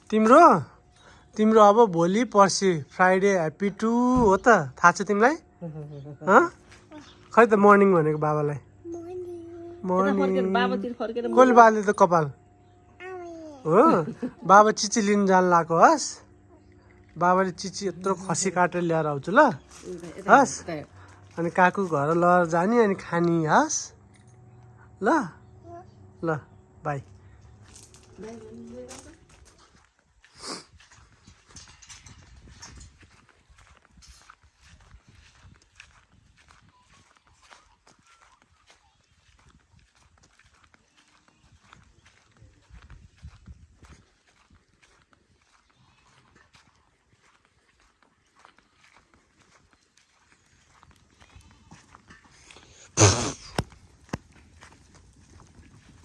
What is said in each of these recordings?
तिम्रो अब भोलि पर्सि फ्राइडे ह्याप्पी टु हो त थाहा छ तिमीलाई खै त मर्निङ भनेको बाबालाई मर्निङ कसले बाल्यो त कपाल हो बाबा चिची लिन जानु लाग्यो हस् बाबाले चिची यत्रो खसी काटेर ल्याएर आउँछु ल हस् अनि काकु घर लगेर जाने अनि खाने हस् ल ल by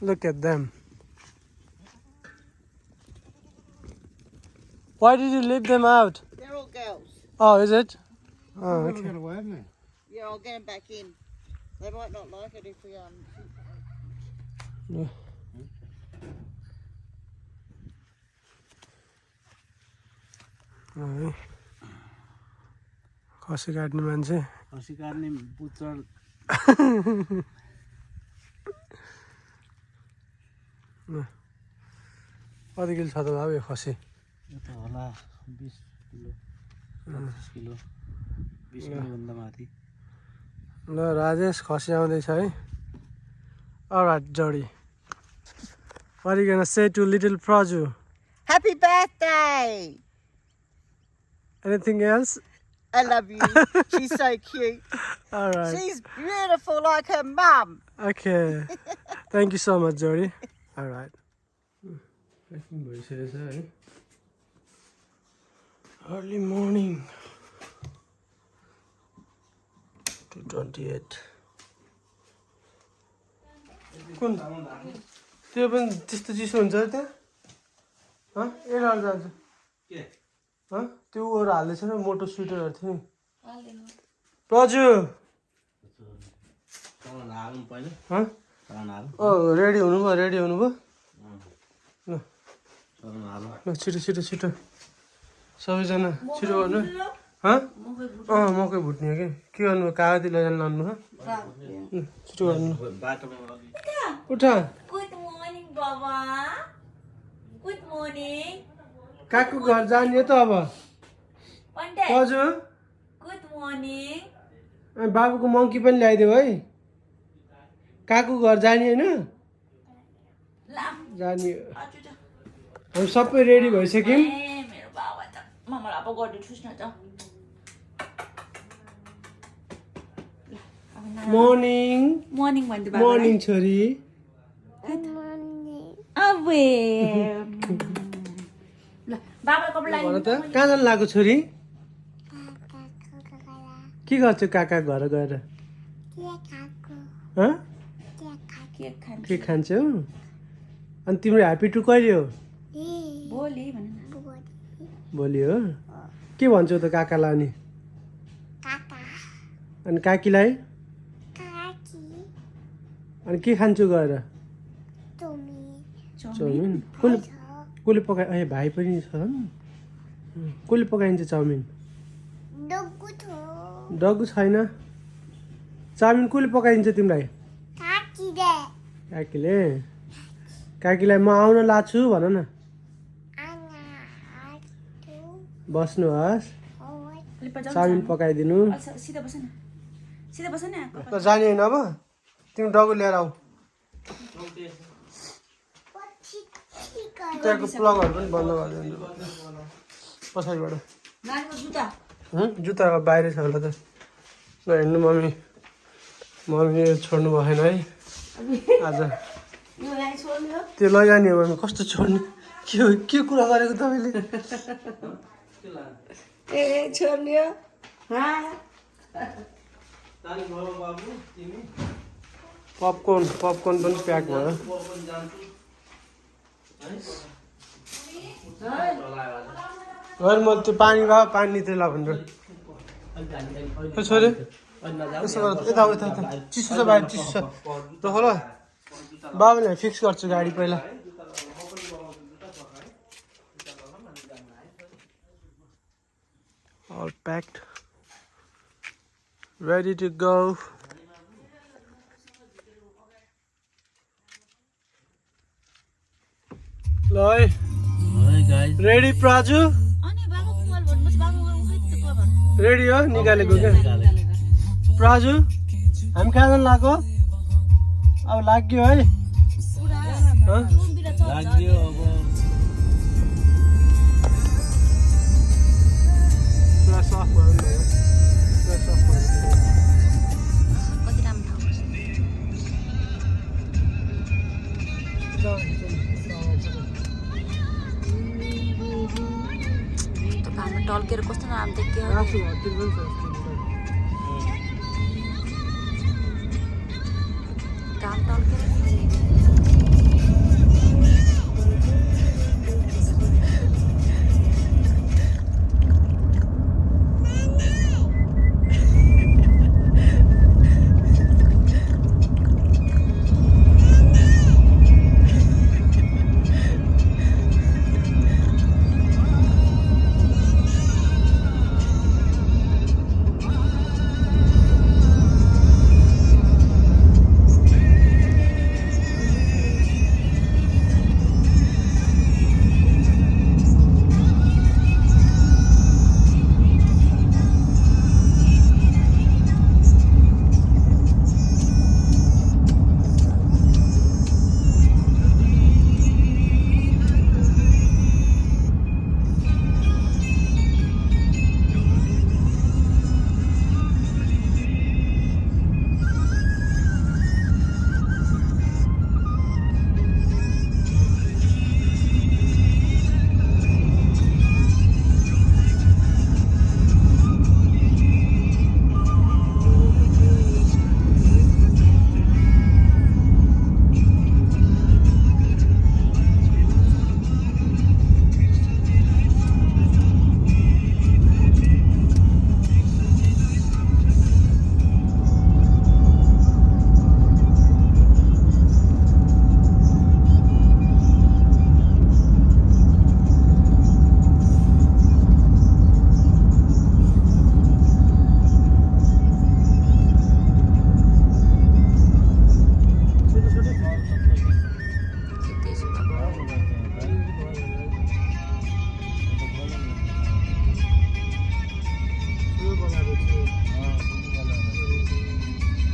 Look at them. Why did you leave them out? They're all girls. Oh, is it? Oh, okay. Yeah, I'll get them back in. They might not like it if we Yeah. खसी काट्ने मान्छे खसी काट्ने butcher कति kilo छ त बाबु यो खसी यो त होला 20 किलो 25 किलो 20 किलो भन्दा माथि ल राजेश खसी आउँदैछ है Alright, Jody. What are you gonna say to little Praju? Happy birthday! Anything else? I love you. She's so cute. Alright. She's beautiful like her mum. Okay. Thank you so much, Jody. Alright. Early morning. 2:28. कुन त्यो पनि त्यस्तो चिसो हुन्छ त्यहाँ ए लड्छ जान्छ के त्यो उहरू हाल्दैछ र मोटो स्वेटरहरू थियो नि प्रजु हाल्नु पर्यो रेडी हुनुभयो ल हाल्नु ल छिटो सबैजना छिटो गर्नु मकै भुट्ने हो के गर्नु कागती लैजानु लानु छिटो गर्नु उठा Good morning, Baba. Good morning. काकु घर जाने त अब One day. प्रजु Good morning. बाबुको मङ्की पनि ल्याइदेऊ है काकु घर जाने होइन जाने हामी सबै रेडी भइसक्यौँ मेरो बाबा त मलाई अब गरिदिनुहोस् न त मर्निङ भन्दै बाबा मर्निङ छोरी अबे ल बाबा कपडा भन त कहाँ जानु लाग्यो छोरी के गर्छौ काका घर गएर के खान्छौ अनि तिम्रो ह्याप्पी टु कहिले हो भोलि भन न भोलि हो के भन्छौ त काकालाई अनि काकीलाई अनि के खान्छु गएर चाउमिन कसले पकाइ ए भाइ पनि छ कसले पकाइन्छ चाउमिन डगु छैन चाउमिन कसले पकाइदिन्छ तिमीलाई काकीलाई म आउन लाछु भन न बस्नुहोस् चाउमिन पकाइदिनु सिधा बस न ल जाने होइन अब तिमी डगु लिएर आऊ त्यहाँको प्लगहरू पनि बन्द गरिदिनु पछाडिबाट जुत्ता बाहिर छ होला त ल हिँड्नु मम्मी छोड्नु भएन है आज त्यो लैजाने हो मम्मी कस्तो छोड्ने के कुरा गरेको तपाईँले ए छोड्ने हो पपकर्न पनि प्याक भयो म त्यो पानी भयो पानी नित्रै ल भनेर छोरे यसो गर यता चिसो छ बाहिर चिसो छ रख ल बाबाले फिक्स गर्छु गाडी पहिला all packed, ready to go. Loi, Hi guys. ready Praju? अनि बाबुको कल भन्नुहोस् बाबुको खै त कभर Ready हो निकालेको क्या प्राजु हामी कहाँ जानु लाग्यो अब लाग्यो है हँ? लाग्यो अब Flash off भयो नि त। Flash off भयो। कति राम्रो ठाउँ त घाममा टल्केर कस्तो नाम देख्यो आफू हतिल पनि छ घाम टल्केर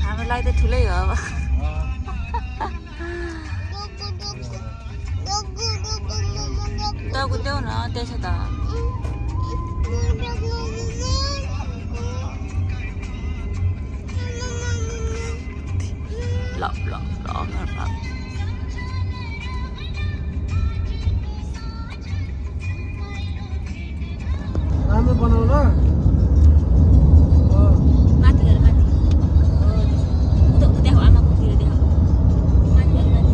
हामीलाई त ठुलै हो अब डगु देऊ न त्यसो त ल ल ल राम्रो बनाउ ल माथि गएर माथि उता उता देखाऊ आमाकोतिर देखाऊ माथि गएर माथि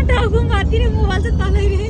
टाउको माथि रे मोबाइल चाहिँ तलै रे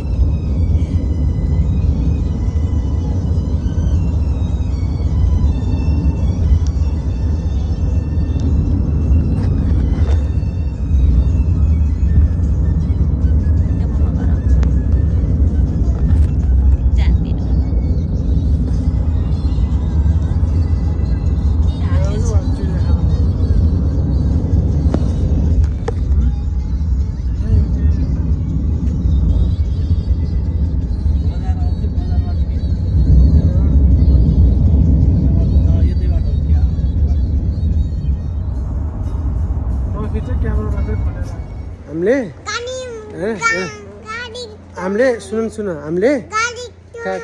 हामीले सुन हामीले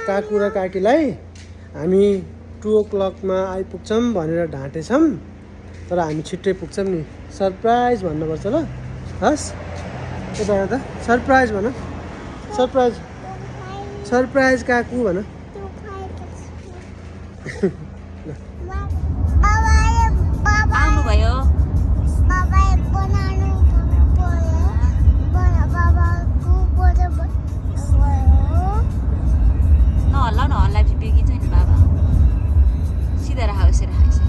काकु र काकीलाई हामी 2 o'clock मा आइपुग्छौँ भनेर ढाँटेछौँ तर हामी छिट्टै पुग्छौँ नि सरप्राइज भन्नुपर्छ ल हस् यता हेर त सरप्राइज भन सरप्राइज सरप्राइज काकु भन आउनुभयो नहल्ला नहल्ला चाहिँ बिग्रिन्छ नि बाबा सिधा राख यसरी राख यसरी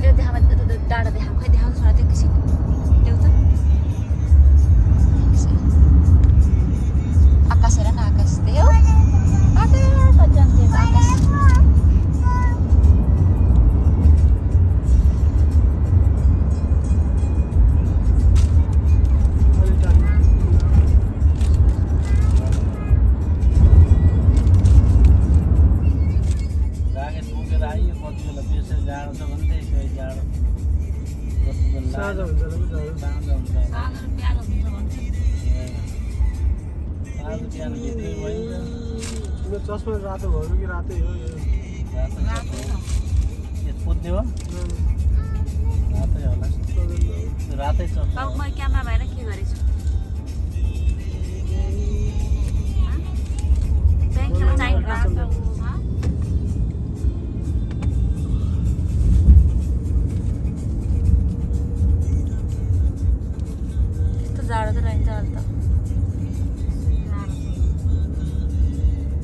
यो देखामा डाँडा देखाऊ खै देखाउँछु न त्यो एकैछिन ल्याउ जाडो छ भने त्यसो जाडो जस्तो साँझ हुन्छ होला नि जाडो। साँझ हुन्छ सानो र प्यारो हुन्छ भन्छ साँझ बिहान भित्रै भइन्छ मेरो चस्मा रातो भयो कि रातै हो यो? रातो पुज्ने हो रातै होला रातै छ बाबु म क्यामेरा भएर के गरेछु ब्याङ्कमा चाहिने रातो त्यस्तो जाडो त रहन्छ अहिले त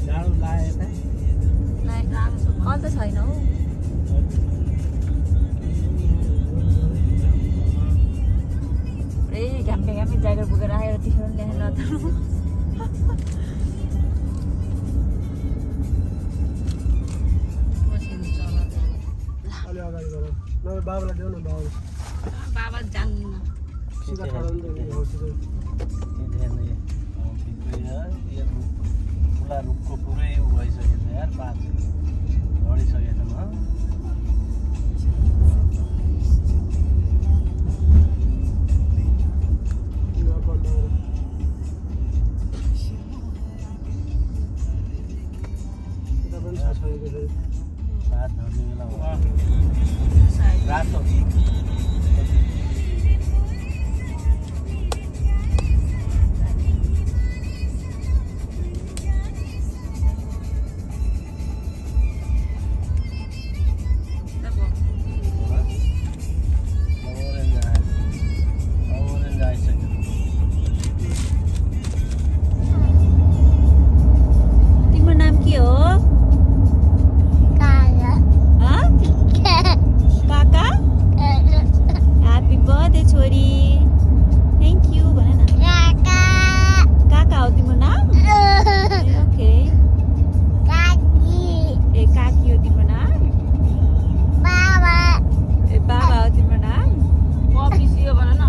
जाडो लाग्यो यता अहिले त छैन हौ ए घाम्ने घाम्ने ज्याकेट बोकेर आएर टी सर्ट ल्याएर अलि अगाडि गर नभए बाबालाई देऊ न बाबा बाबा जान्नु सिधा खडा हुन्छ नि हो सिधै। खुला रुखको पुरै उ भइसकेछ यार पात झडिसकेछ पात झर्ने बेला हो रातो तिम्रो नाम के हो काका ह्याप्पी बर्थडे छोरी थ्याङ्क यू भन न काका हो तिम्रो नाम ओके ए काकी हो तिम्रो नाम ए बाबा हो तिम्रो नाम पिसियो भन न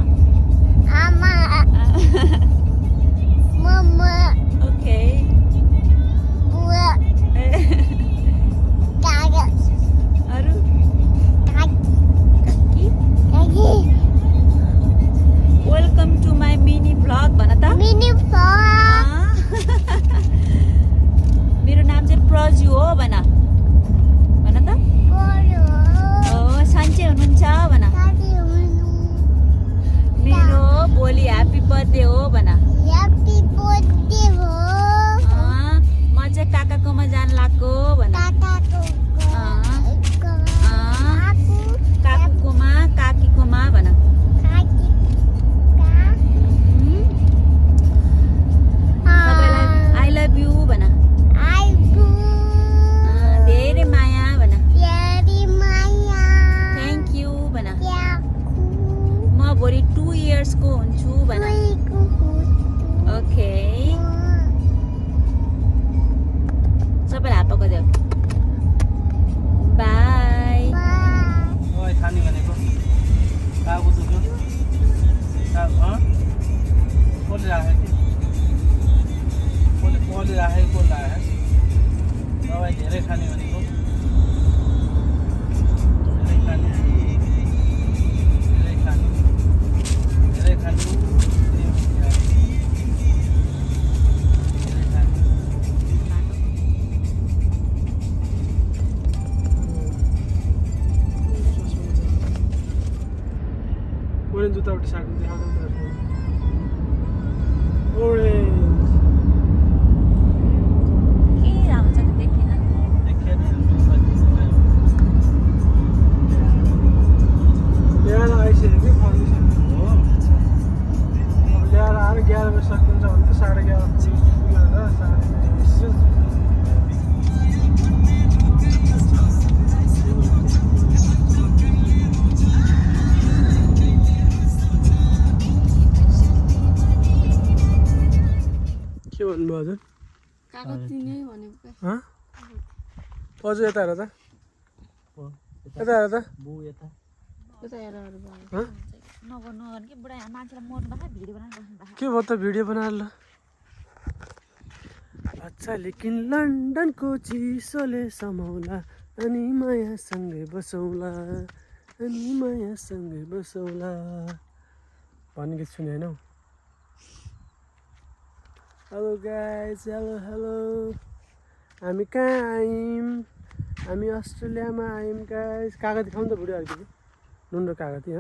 ओके अरू welcome to my mini vlog भन त मेरो नाम चाहिँ प्रजु हो भन भन त सन्चै हुनुहुन्छ भन मेरो भोलि ह्याप्पी बर्थडे हो भन म चाहिँ काकाकोमा जान लाग्को भन काकुकोमा काकीकोमा भन सबैलाई आई लभ यु भन धेरै माया भन थ्याङ्क यू भन म भोलि 2 इयर्सको हुन्छु भन ओके सबैलाई हात पक्क देऊ बाई ओइ खाने भनेको कागो दुख्यो कसले राखेको थियो कसले राखेको राखेको दबाई धेरै खाने भनेको धेरै खाने ओरेन्ज जुत्तापट्टि साइड देखाउँदा ओरेन्ज के राम्रो छ देखेन ल्याएर आइसक्यो कि फर्किसक्यो हो अब ल्याएर आएर 11 बजी सकिन्छ भने त 11:30 पुगेर 11:30 के भन्नुभयो हजुर पजु यता हेर त यता हेर त बु यता नगर्नु कि बुढा मान्छेलाई मर्नु भएको भिडियो बनाएर बस्नु भएको के भयो त भिडियो बनाएर ल अच्छा लेकिन लन्डनको चिसोले समाउला अनि मायासँगै बसौँला अनि मायासँगै बसौँला भन्ने गीत सुने होइन हेलो गाइज हेलो हामी कहाँ आयौँ हामी अस्ट्रेलियामा आयौँ गाइज कागज देखाउनु त बुढी अलिकति नुन र कागती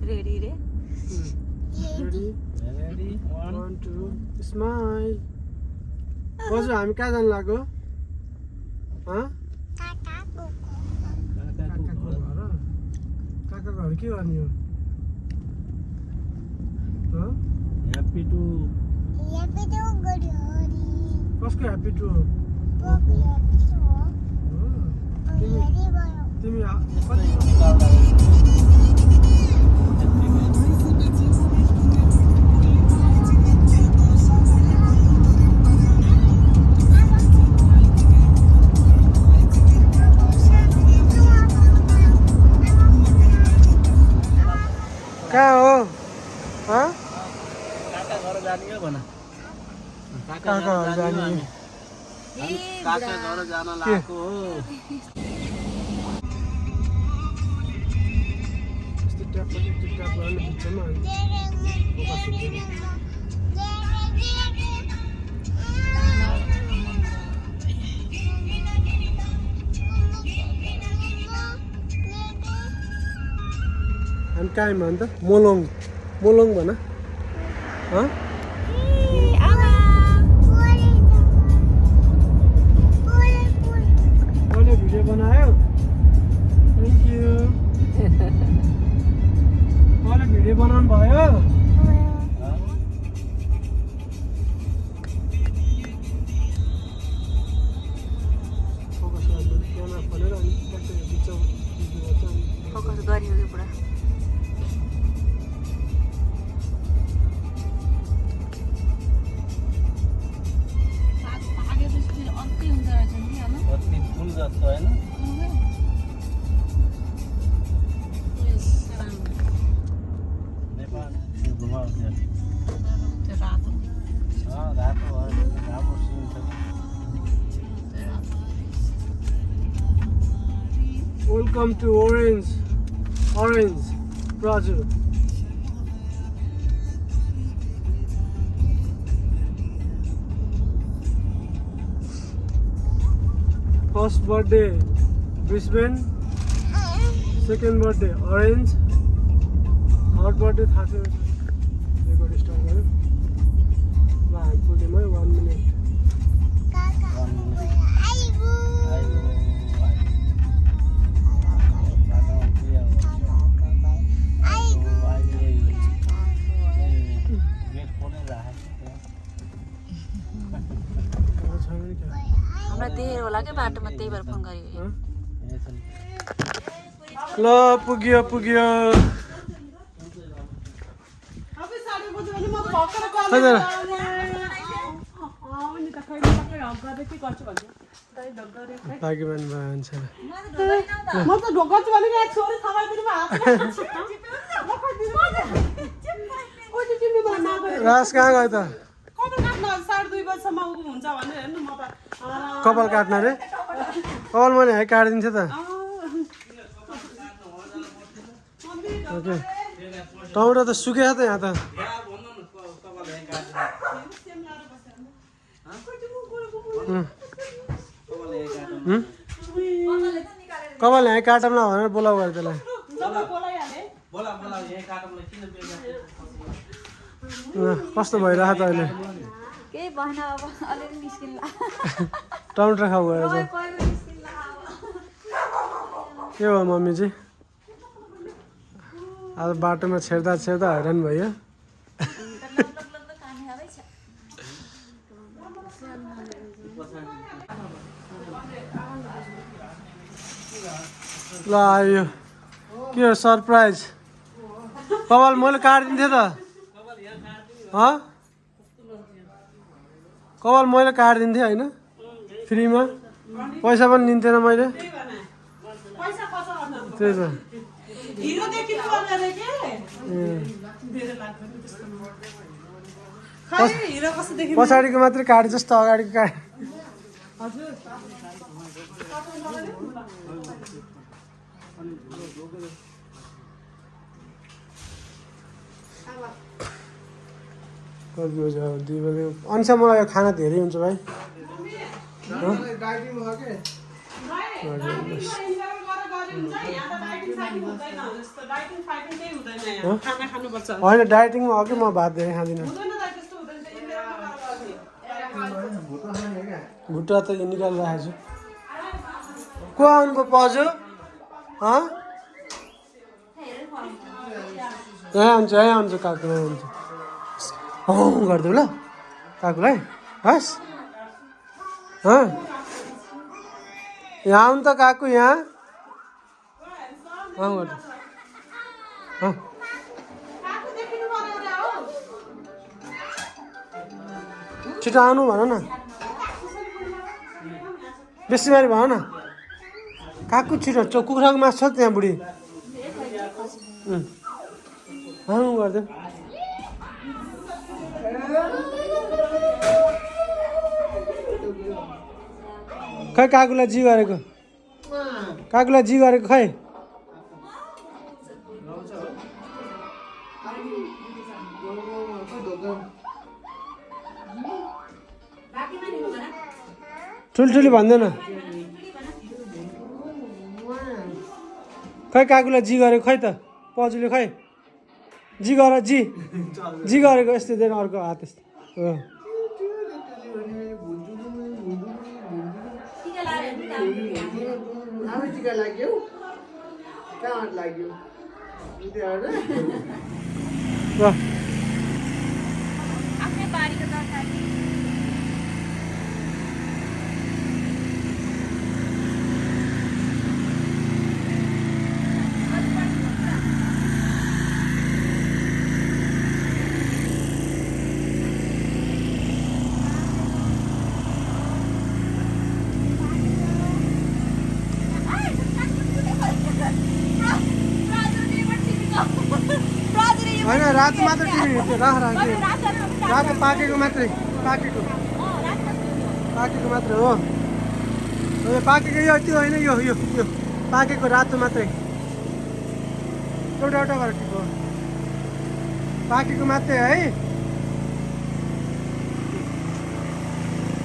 रेडी रे रेडी रेडी 1 2 स्माइल बजु हामी कहाँ जानु लाग्यो काकाको घर के गर्ने हो ह्याप्पी टु कसको ह्याप्पी टु तिमी कहाँ हो काका घर जाने हो भन काका घर जाने काका घर जान लागेको हो यस्तो ट्याप गर्नु बिचमा हामी कहाँ आयौँ अन्त मोलोङ भन भिडियो बनायो थ्याङ्क यू भिडियो बनाउनु भयो क्यामेरा खोलेर अनि फोकस गरियो कि पुरा फुल जस्तो होइन नेपाल घुमाउँछ रातो राम्रो सिन छ welcome to orange Raju First birthday Brisbane second birthday Orange third birthday थाहा छैन रेकर्ड स्टार्ट गर्यो ल हामी पुग्यौँ है 1 मिनेट हमरा देर होला होला के बाटोमा त्यही भएर फोन गरेको यहाँ छ नि ल पुग्यो पुग्यो हजुर भाग्यमान भन्छ म त ढोकाछु भने यहाँ छोरी थमाइदिनु रास कहाँ गयो त कपाल काट्न रे कपाल मैले है काटिदिन्छ त ओके टमाटर त सुकेछ त यहाँ त कपाल यहाँ काटौँ न भनेर बोलाउ गरे त्यसलाई कस्तो भइरहेको त अहिले केही भएन अब अलिअलि निस्किन्ला टमाटर खाऊ गएर चाहिँ के भयो मम्मी चाहिँ आज बाटोमा छेड्दा छेड्दा हैरान भयो ल आयो के हो सरप्राइज कपाल मैले काटिदिन्थेँ त कपाल मैले काटिदिन्थेँ होइन फ्रीमा पैसा पनि लिन्थेन मैले त्यही त पछाडिको मात्रै काटे जस्तो अगाडिको काटे कति बजी अब 2 बजे अनुसार मलाई यो खाना धेरै हुन्छ भाइ होइन डाइटिङमा अघि म भात धेरै खाँदिनँ भुट्टा त निकालिरहेको छु को आउनुभयो पजु यहाँ हुन्छ काकु यहाँ हुन्छ गरिदेऊ ल काकुलाई हस् यहाँ आउनु त काकु यहाँ छिटो आउनु भन न बेसी बारी भन न काकु छिटो कुखुराको मासु छ त्यहाँ बुढी गरिदेऊ खै काकुलाई जी गरेको खै ठुल्ठुली भन्दैन खै काकुलाई जी गरेको खै त पजुले खै जी गरेको यस्तो दिएर अर्को हात यस्तो हो आफ्नै बारीको तरकारी होइन रातो मात्र टिभी राख रातो पाकेको मात्रै पाकेको मात्रै हो पाकेको यो त्यो होइन यो पाकेको रातो मात्रै एउटा गरेर टिप्यो पाकेको मात्रै है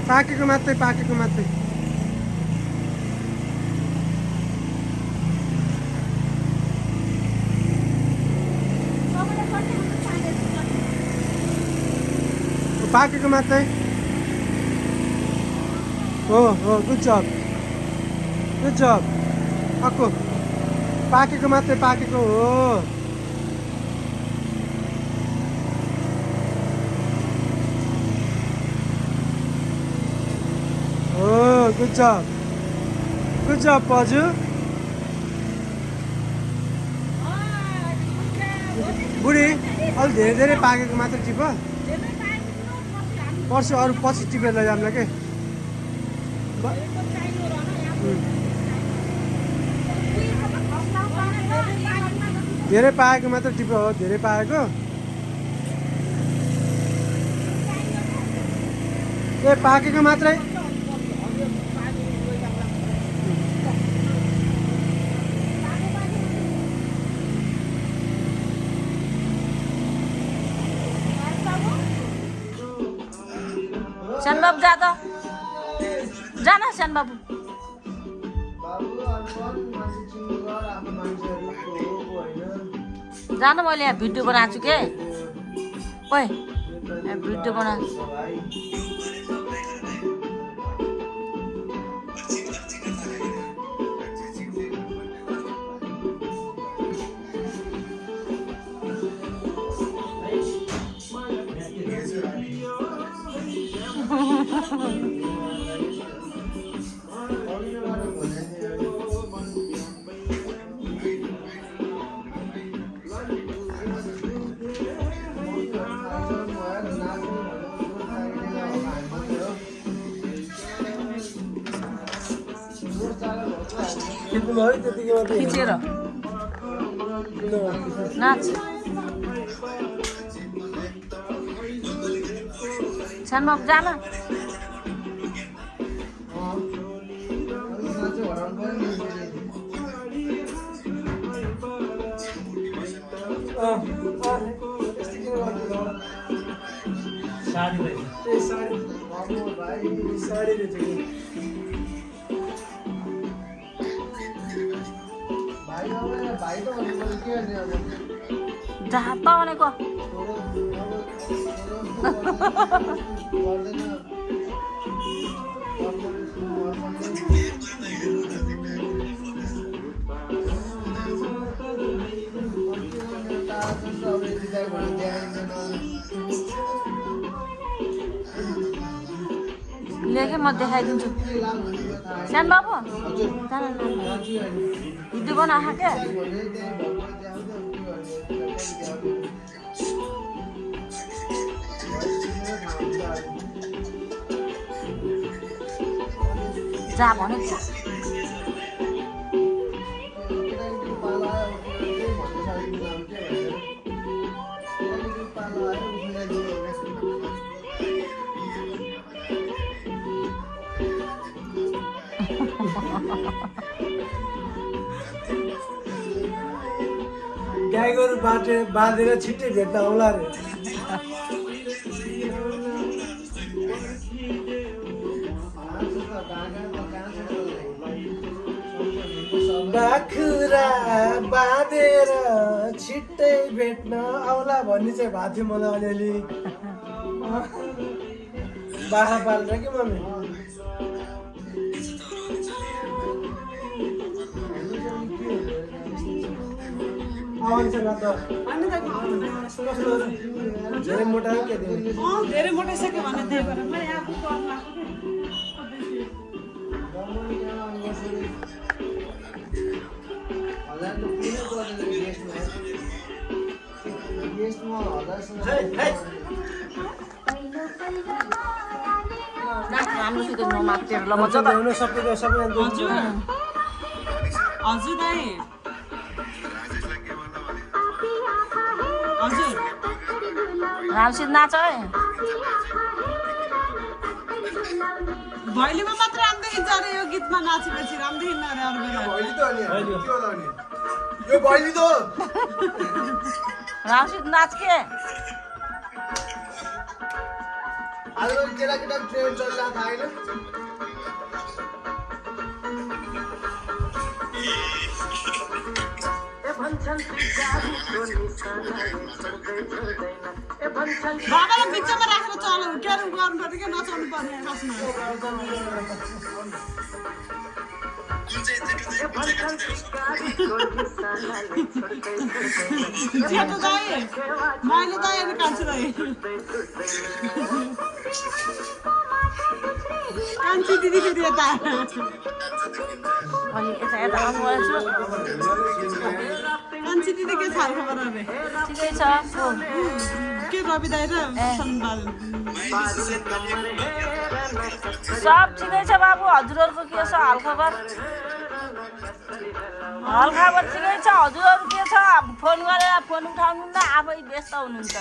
पाकेको मात्रै पाकेको मात्रै हो गुड जब अक्को पाकेको मात्रै पाकेको हो गुड जब गुड जब पजु बुढी अलि धेरै धेरै पाकेको मात्र टिप पर्सि अरू पछि टिपेर लैजाउँला के धेरै पाएको मात्र टिप हो धेरै पाएको ए पाकेको मात्रै सानबाबु जा त जान सानबाबु जान मैले यहाँ भिडियो बनाएको छु के ओए यहाँ भिडियो बनाएको खिचेर नाच सानबाबु जान जाता भनेको लेखे म देखाइदिन्छु सानबाबु भिडियो बना क्या जा भनेको गाई गोरु बाँधेर छिट्टै भेट्न आउला रे बाखुरा बाँधेर छिट्टै भेट्न आउला भन्ने चाहिँ भएको थियो मलाई अलिअलि बाख्रा पालेर कि मम्मी धेरै मोटा हो के धेरै मोटाइसक्यो भने त्यही भएर मैले आफू राम्रोसित नमाग्थेर ल मजा त हजुर दाइ हजुर राम्रोसित नाच है भैलीमा मात्र राम्रो देखिन्छ अरे यो गीतमा नाचेपछि राम्रो देखिन्न अरे अरू बेला राम्रोसित नाच के आजकल केटा ट्रेन चलिरहेको थाहा होइन बाबालाई बिचमा राखेर चलाउनु क्यारम गर्नु पर्यो क्या नचाउनु पर्ने बस्नु जेठो दाइ माइलो दाइ अनि कान्छी दाइ कान्छी दिदी फेरि यता अनि यता आउनुपर्छु कान्छी दिदी के छ खबर अरे ठिकै छ के रवि दाइ र सनबाल सब ठिकै छ बाबु हजुरहरूको के छ हालखबर ठिकै छ हजुरहरू के छ फोन गरेर फोन उठाउनुहुन्न आफै व्यस्त हुनुहुन्छ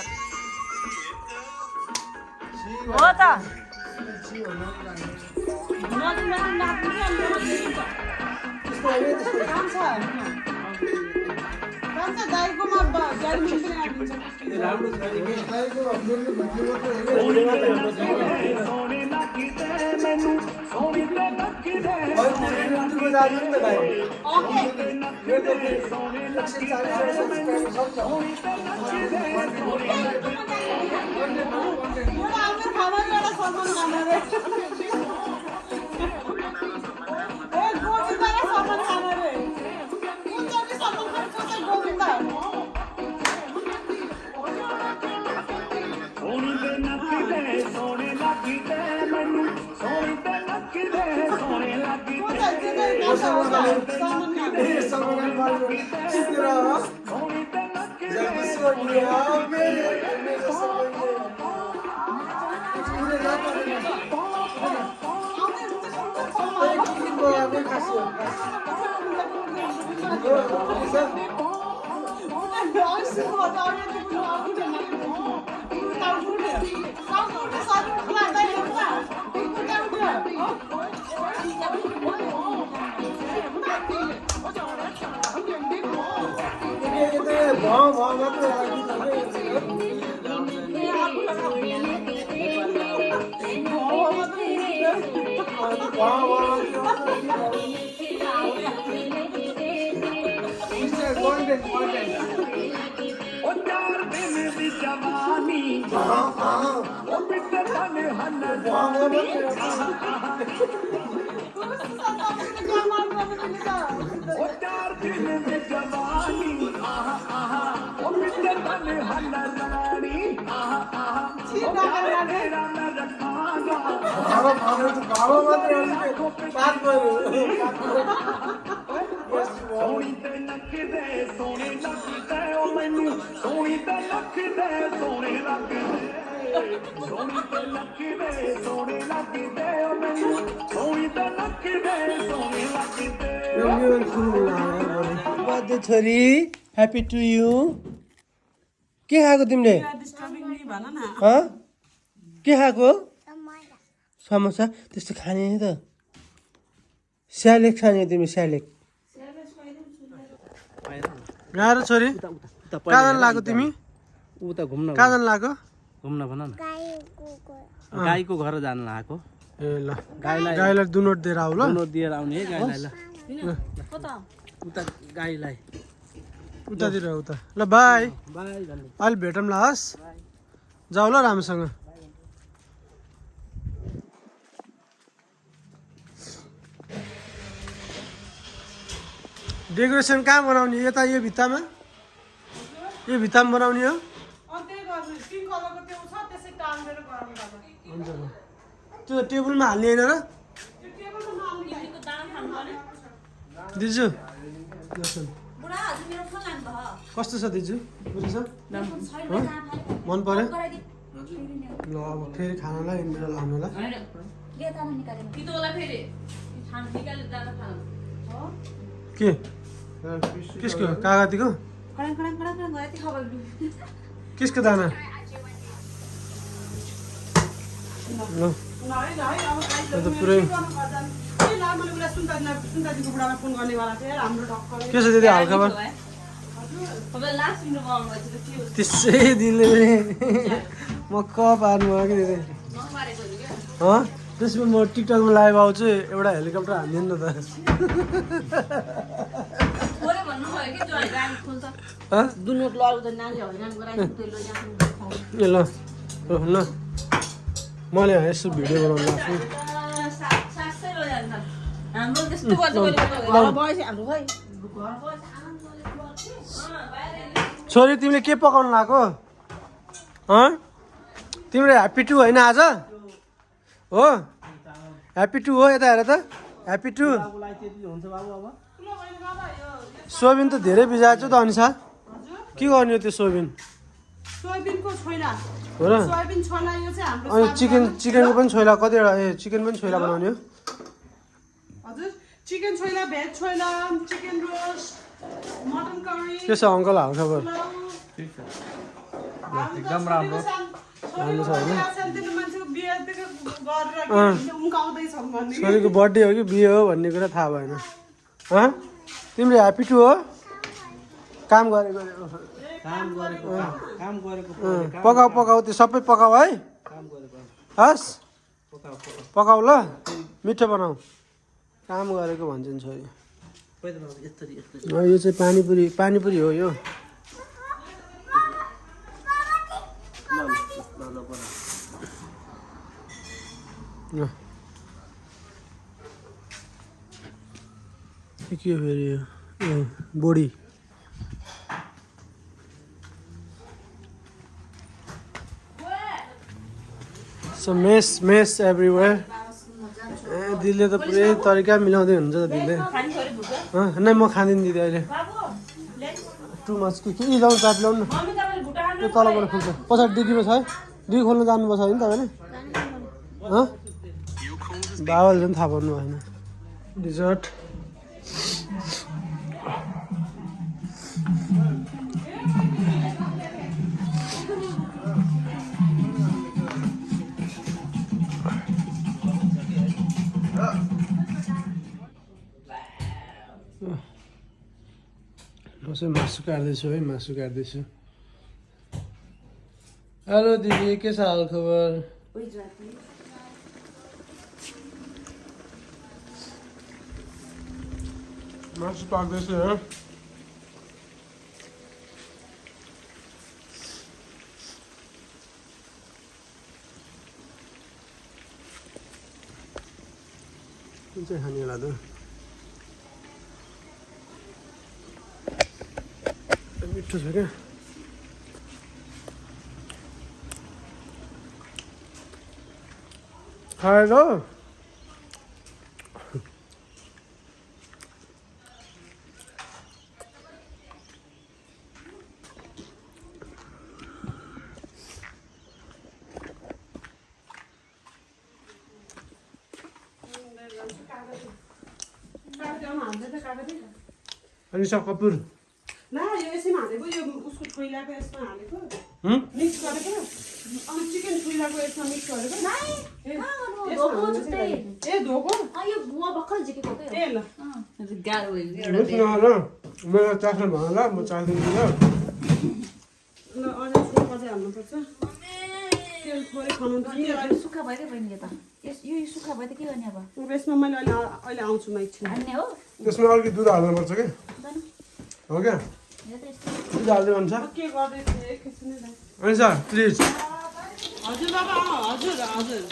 हो त कान्छ दाइकोमा गाडी मिल्दैन आइदिन्छ बर्थडे छोरी ह्याप्पी टु यु के खाएको तिमीले के खाएको समोसा त्यस्तो खाने त स्यालेक खाने तिमी स्यालेक गाह्रो छोरी कहाँ जान लाग्यो तिमी उता घुम्न कहाँ जान लाग्यो घुम्न भन न गाईको घर जान लागेको ए ल गाईलाई दुनोट दिएर आऊ ल दुनोट दिएर आउने है गाईलाई ल उता गाईलाई उतातिर उता ल बाई बाई भन्नु अहिले भेटौँला हस् जाऊ ल राम्रोसँग डेकोरेसन कहाँ बनाउने यता यो भित्तामा बनाउने हो हुन्छ ल त्यो टेबलमा हाल्ने होइन र दिजु कस्तो छ दिजु बुझ्छ मन पर्यो ल अब फेरि खानालाई आउनुलाई के किसको कागतीको किसको दाना ल त पुरै के छ दिदी हालखबर त्यसै दिनले म क पार्नु भयो कि दिदी त्यसमा म टिकटकमा लाइभ आउँछु एउटा हेलिकप्टर हान्दिनु न त ल ल मैले यसो भिडियो बनाउनु लाग्छु छोरी तिमीले के पकाउनु लाग्यो तिम्रो ह्याप्पी टू होइन आज हो ह्याप्पी टू हो यता हेर त ह्याप्पी टू सोयाबिन त धेरै भिजाएको छु त अनिसा के गर्ने हो त्यो सोयाबिन सोयाबिनको छोइला हो र सोयाबिन छोइला यो चाहिँ हाम्रो अनि चिकनको पनि छोइला कतिवटा चिकन पनि छोइला बनाउने हो हजुर चिकन छोइला भेज छोइला चिकन रोस्ट मटन करी के छ अङ्कल हालखबर एकदम राम्रो राम्रो छ होइन मान्छेको बिहे गरेर उम्काउँदैछौँ भन्ने छोरीको बर्थडे हो कि बिहे हो भन्ने कुरा थाहा भएन तिम्रो ह्याप्पी टू हो काम गरेको पकाऊ पकाऊ त्यो सबै पकाऊ है हस् पकाऊ ल मिठो बनाऊ काम गरेको भन्छन् छोरी यो चाहिँ पानीपुरी हो यो के हो फेरि यो बोडी सो मेस एभ्रिवेयर दिदीले त पुरै तरिका मिलाउँदै हुन्छ त दिदीले नै म खाँदिनँ दिदी अहिले टु मच के ल्याउनु चाप ल्याउनु न त्यो तलबाट खुल्छ पछाडि डिग्गीमा छ है डिग्गी खोल्नु जानुपर्छ होइन तपाईँले बाबाले पनि थाहा पाउनु भएन डिजर्ट म चाहिँ मासु काट्दैछु है मासु काट्दैछु हेलो दिदी के छ हाल खबर मासु पाक्दैछु है कुन चाहिँ खाने होला त मिठो छ क्या हेलो अनिसा कपुर ल यो यसैमा हालेको यो उसको छोइलाको यसमा हालेको मिक्स गरेको अनि चिकन छोइलाको यसमा मिक्स गरेको ए धोको यो बुवा भर्खर झिकेको के ए ल गाह्रो मेरो चाख्नु भन ल म चाख्दिन्छु ल ल अझै सुक्खा चाहिँ हाल्नुपर्छ तेल थोरै खानु सुक्खा भयो क्या बहिनी त यो सुक्खा भयो त के गर्ने अब यसमा मैले अहिले आउँछु म एकछिन हान्ने हो त्यसमा अलिकति दुध हाल्नुपर्छ क्या हो क्या दुध हाल्दै भन्छ के गर्दैछु एकैछिन ल अनिसा प्लिज हजुर बाबा हजुर हजुर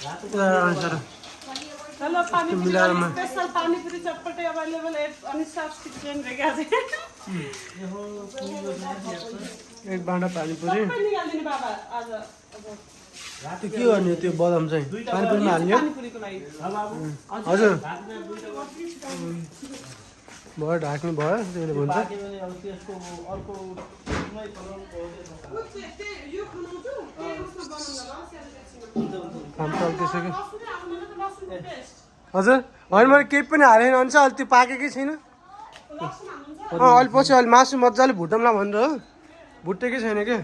अनिसा हेलो पानीपुरी स्पेशल पानीपुरी चटपटे अवेलेबल है अनिसा किचन रेगा चाहिँ एक बाँडा पानीपुरी निकाल्दिनु बाबा आज त्यो के गर्ने त्यो बदाम चाहिँ पानीपुरीमा हाल्ने पानीपुरीको लागि हजुर भयो ढाक्नु भयो त्यसले भन्छ काम चल्दैछ कि हजुर होइन मैले केही पनि हालेन भन्छ अहिले त्यो पाकेकै छैन अहिले पछि अहिले मासु मजाले भुटौँला भनेर हो भुटेकै छैन क्या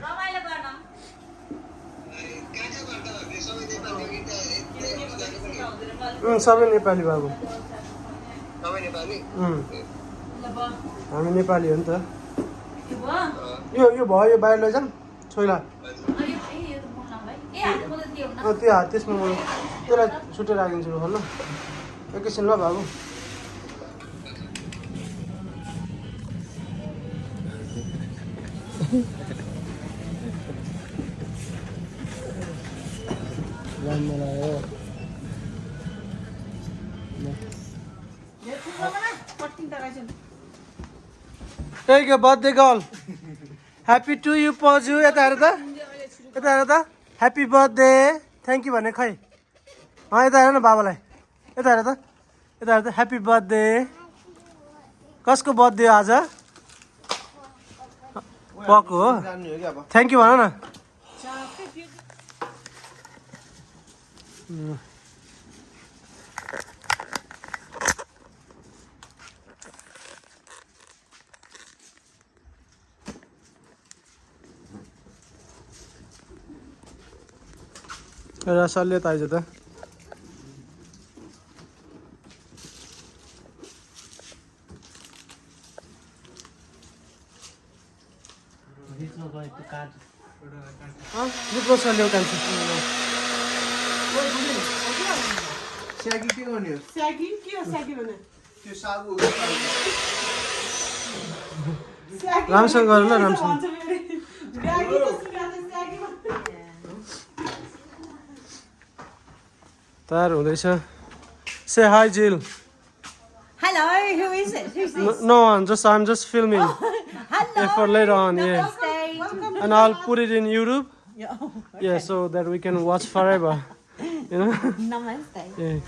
सबै नेपाली बाबु हामी नेपाली हो नि त यो भयो यो बाहिर लैजाउँ छोइला त्यो त्यसमा म त्यसलाई छुट्टै राखिदिन्छु ल एकैछिन ल बाबु राम्रो लाग्यो Take your birthday girl. Happy to you, Paju. यता हेर त यता हेर त Happy birthday. Thank you भने खै यता हेर न बाबालाई यता हेर त Happy birthday. कसको बर्थडे आज पको हो थ्याङ्क यू भन न रसलले त आइज त लुप्रो सल्यो कान्छ स्यागी के गर्ने हो स्यागी के हो स्यागी भने त्यो सागु राम्रोसँग गर ल राम्रोसँग ब्यागी त सुनाते स्यागी तयार हुँदैछ से हाई जिल Hello, who is it? Who's this? No one, I'm just filming. Hello. For later on, yeah. Namaste. And I'll put it in YouTube. Yeah, so that we can watch forever. You know? Namaste. Yeah.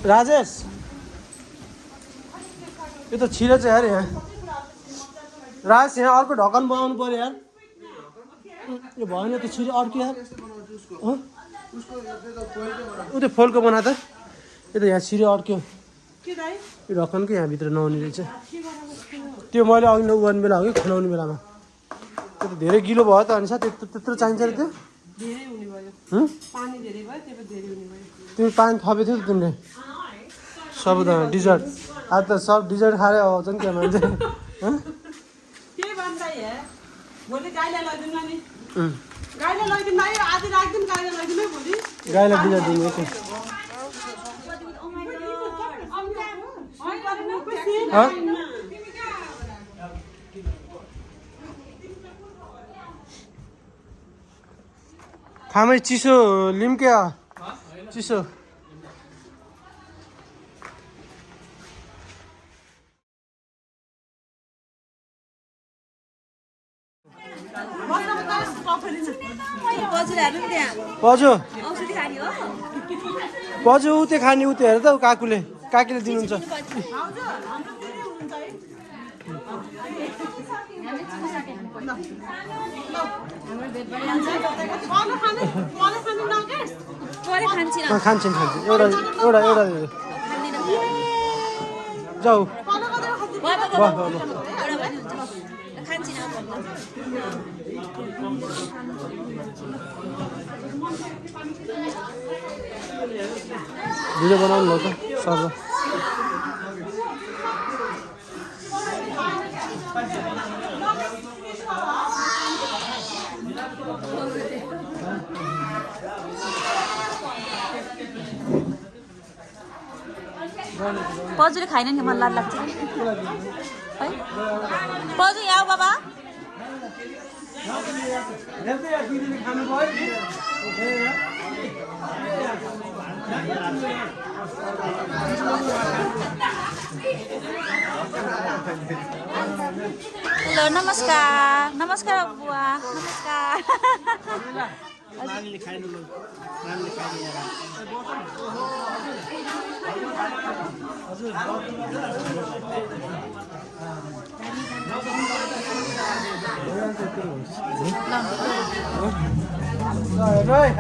Rajesh यो त छिरे छ यार यहाँ राजेश यहाँ अर्को ढक्कन बनाउनु पर्यो यार यो भएन त छिरे अर्को यार उ त्यो फोल्को बना त यो त यहाँ छिरे अर्क्यो के दाइ यो ढक्कन के यहाँभित्र नहुने रहेछ त्यो मैले अघि नगर्ने बेला हो कि खुलाउने बेलामा त्यो त धेरै गिलो भयो त अनि साथ त्यत्रो चाहिन्छ र त्यो धेरै हुने भयो पानी धेरै भयो त्यही भएर धेरै हुने भयो तिमी पानी थपेको थियौ त तिमीले सबजना डिजर्ट आज त सब डिजर्ट खाएर आउँछ नि क्या मान्छे के भन्दा यहाँ भोलि गाईलाई लैदिउँ नि गाईलाई लैदिउँ भाइ आधी राखिदिउँ गाईलाई लैदिउँ है भोलि गाईलाई डिजर्ट दिनु एकछिन खामै चिसो लिम क्या चिसो पजो पजो उते खाने उते हेर त काकुले काकीले दिनुहुन्छ खान्छन् एउटा एउटा एउटा जाऊ भिडियो बनाउनु ल त सब पजुले खाइन नि मलाई लाज लाग्छ है पजु यहाँ बाबा हेलो नमस्कार नमस्कार बुवा नमस्कार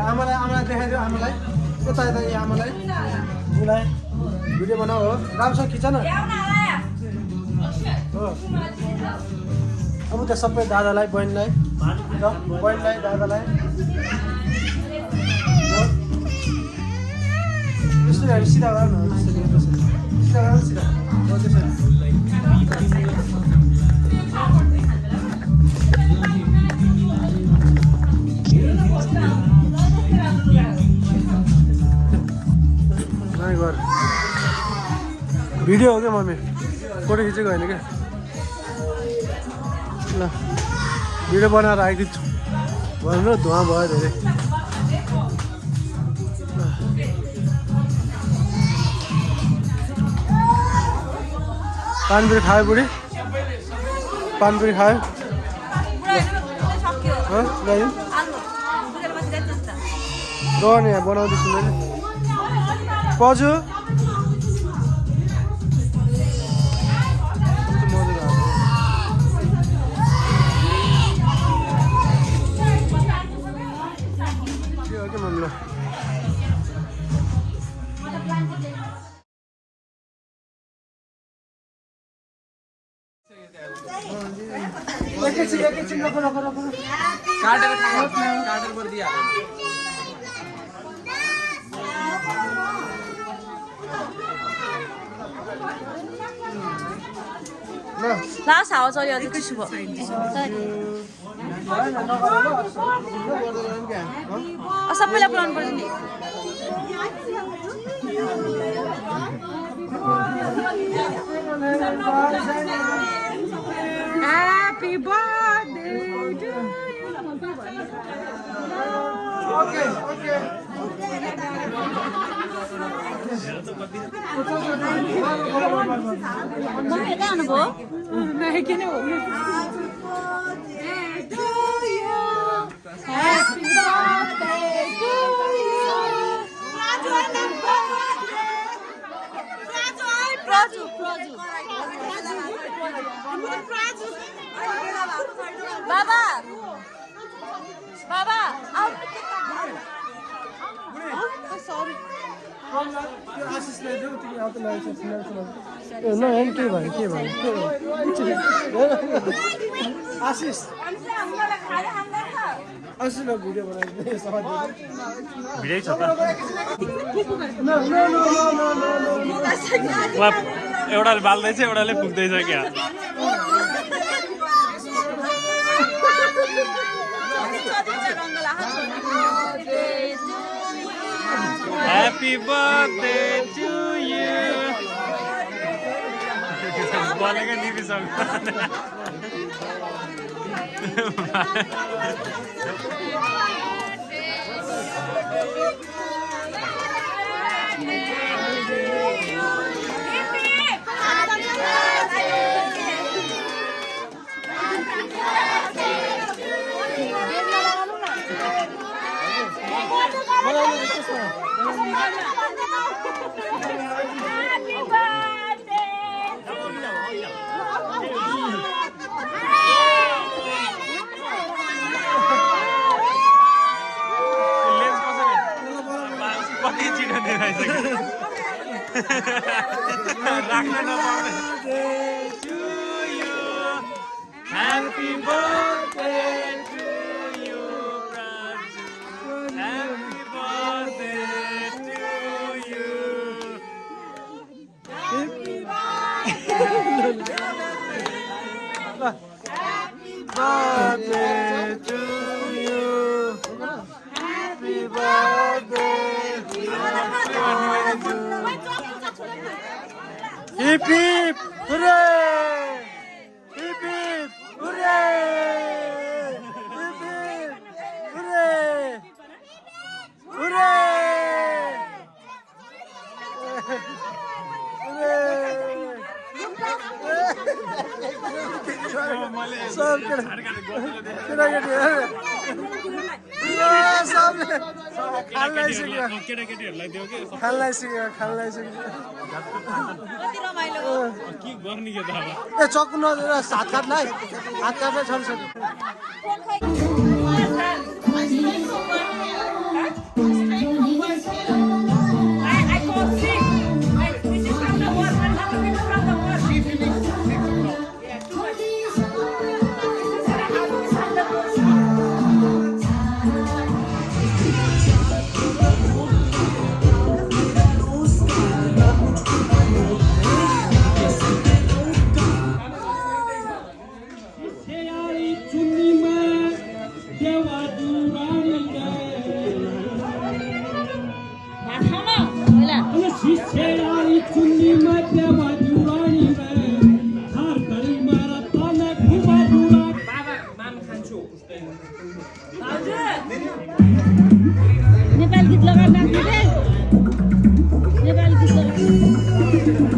आमालाई देखाइदियो आमालाई यता यता आमालाई उसलाई भिडियो बनाऊ हो राम्रोसँग खिच न हो अब त्यो सबै दादालाई बहिनीलाई दादालाई यस्तो सिधा गर न सिधा गर सिधा भिडियो हो क्या मम्मी फोटो खिचेको होइन क्या ल भिडियो बनाएर आइदिन्छु भन्नु धुवा भयो धेरै पानीपुरी खायो बुढी पानीपुरी खायो ल्याइदिउँ गर्ने यहाँ बनाउँदैछु मैले पजु लास्ट हावा चल्यो अझै चिसो भयो सबैलाई पुऱ्याउनु पर्छ नि Happy birthday to you. Okay. Mummy यतै आउनुभयो नहीं किन हो Happy birthday to you. बाबा बाबा के भयो आशिष आशिष भिडियो भिडियो छ त एउटाले बाल्दैछ एउटाले पुग्दैछ क्या Happy birthday to you. बोलेगा नहीं भी सब Happy birthday to you, Pranju. Happy birthday to you. Happy birthday to you. Happy birthday to you. Hip hip hooray! Hip hip hooray! Hip hip hooray! Hooray! चक्कु नदिएर हात काट्लाई हात काट्दै छोडिसक्यो नेपाली गीत लगाएर नाच्ने रे नेपाली गीत लगाएर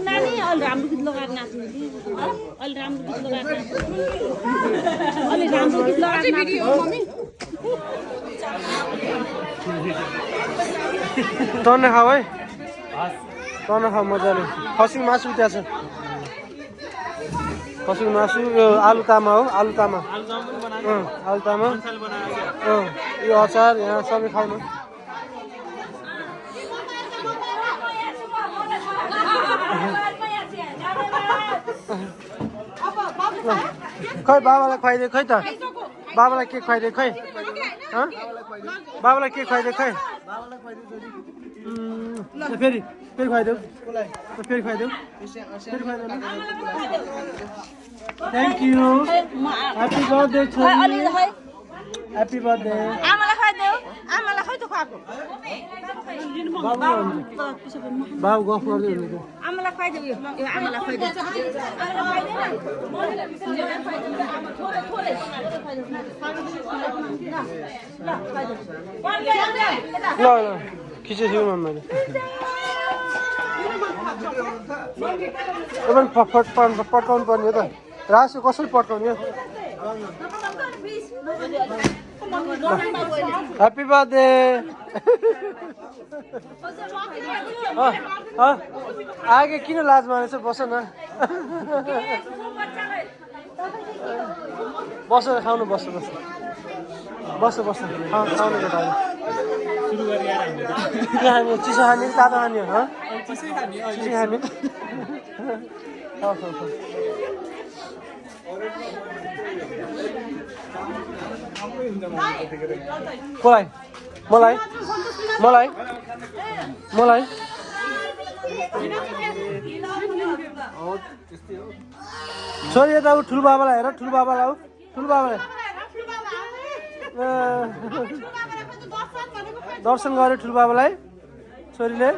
नानी अलि राम्रो गीत लगाएर नाच्नु कि अलि राम्रो गीत लगाएर नाच्नु अलि राम्रो गीत लगाएर नाच्नु तन खाऊ है तन खाऊ मजाले खसीको मासु त्यहाँ छ खसीको मासु यो आलु तामा हो आलु तामा आलु तामा यो अचार यहाँ सबै खाउनु खै बाबालाई खुवाइदिए खै त बाबालाई के खुवाइदिए खै बाबालाई के खुवाइदिए खै फेरि फेरि खुवाइदेऊ फेरि खुवाइदेऊ फेरि खुवाइदेऊ thank you happy birthday happy birthday आमालाई खुवाइदेऊ आमालाई खै त खुवाएको बाबु गफ गर्दै हुनुहुन्छ आमालाई खुवाइदेऊ यो आमालाई खुवाइदेऊ ल ल खिचेछु मैले पड्काउनु पर्ने हो त रासो कसरी पड्काउने ह्याप्पी बर्थडे आगे किन लाज मानेछ बस न बस खाउनु बस बस बस बस खाउनु केटाहरू के खाने चिसो खाने कि तातो खाने हो चिसो खाने खाऊ खाऊ खाऊ कसलाई मलाई मलाई मलाई छोरी यता ऊ ठुलो बाबालाई हेर ठुलो बाबालाई आऊ ठुलो बाबालाई दर्शन गऱ्यो ठुलो बाबालाई छोरीले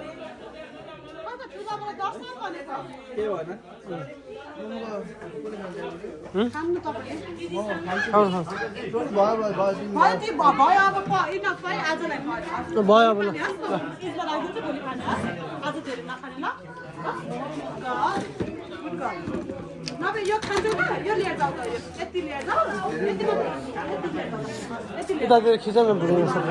भयो अब ल उतातिर खिचेर भुल्नु सक्छ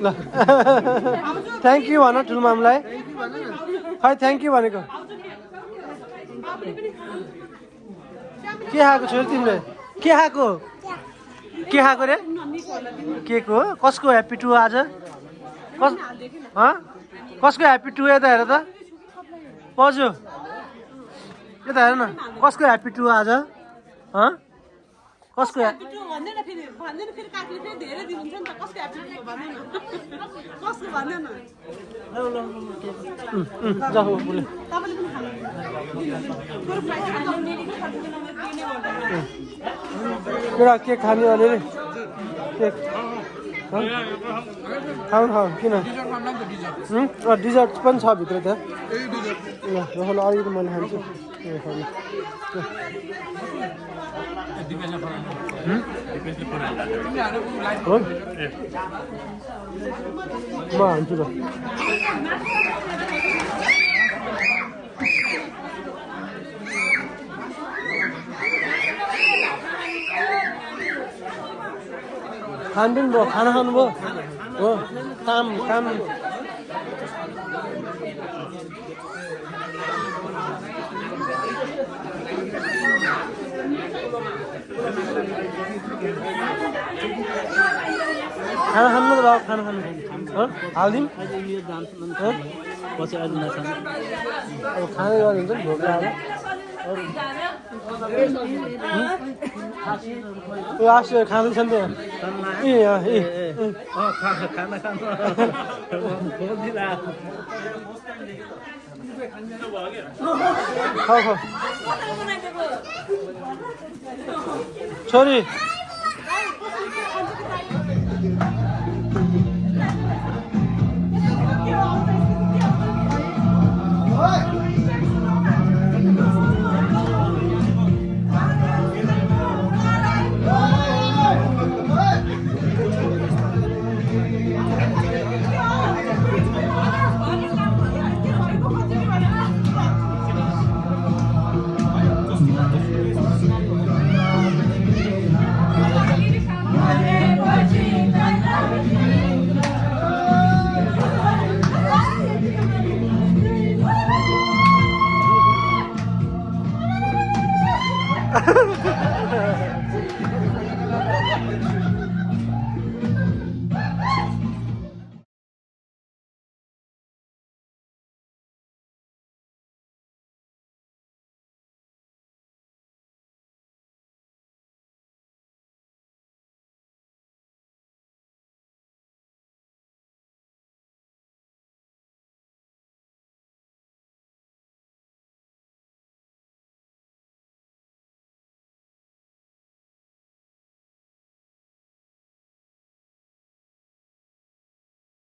ल थ्याङ्क यू भन ठुलो मामलाई खै थ्याङ्क यू भनेको के खाएको छोरी तिमीले के खाएको रे के को कसको ह्याप्पी टु आज कसको ह्याप्पी टु यता हेर त पजु यता हेर न कसको ह्याप्पी टु आज कसको एउटा केक खाने अलिअलि केक खाउँ खाउँ किन डिजर्ट पनि छ भित्र त्यहाँ ल अलिकति मैले खान्छु म हान्छु ल खानु भयो खाना खानुभयो हो काम काम खाना खानु त बाबु खाना खानु हालिदिउँ पछि अहिले नखानु अब खाँदै गरिन्छ नि भोक लाग्यो यो आसु खाँदैछ नि त खाना खानु खाऊ खाऊ छोरी